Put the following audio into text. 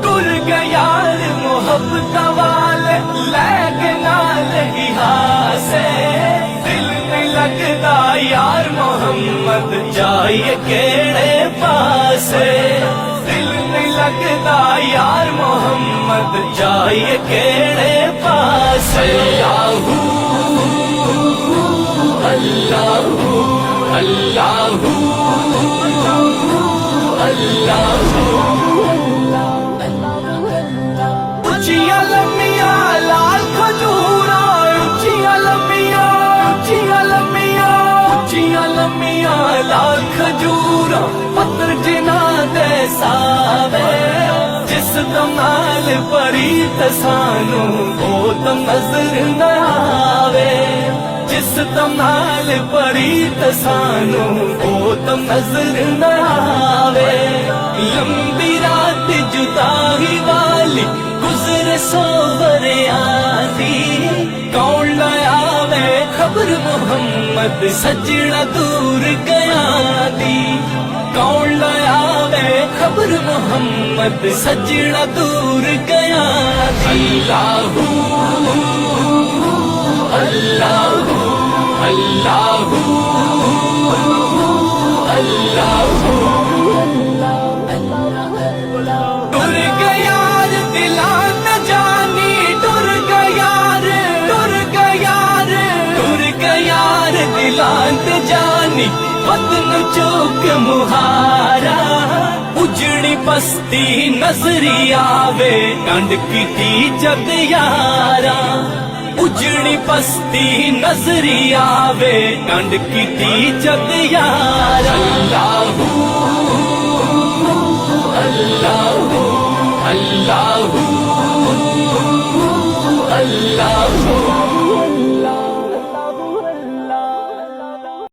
ٹر گیا محبت والے لے کے نال سے دل نہیں لگتا یار محمد جائیے کیڑے پاسے دل نہیں لگتا یار محمد جائیے کیڑے پاسے اللہ اللہ اللہ اچھیاں لمیاں لال کھجورا اچھیاں لمیاں اچھیاں لمیاں اچھیاں لمیاں لال کھجورا پتر جنا دے ساوے جس دمال پریت سانو وہ تو نظر نہ آوے جس دمال پریت سانو وہ تو نظر نہ آوے لمبی رات جدائی والی گزر سو بریادی کون لایا وے خبر محمد سجڑا دور گیا دی کون لایا وے خبر محمد سجڑا دور گیا دی اللہ اللہ اللہ ٹر گیا دلان جانی ٹر گیا ٹر گیا ٹر گیا دلان جانی وطن چوک مہارا اجڑی بستی نظری آوے کنڈ کی جد یارا اجڑی بستی نظری آوے کنڈ کی جد یارا اللہ اللہ اللہ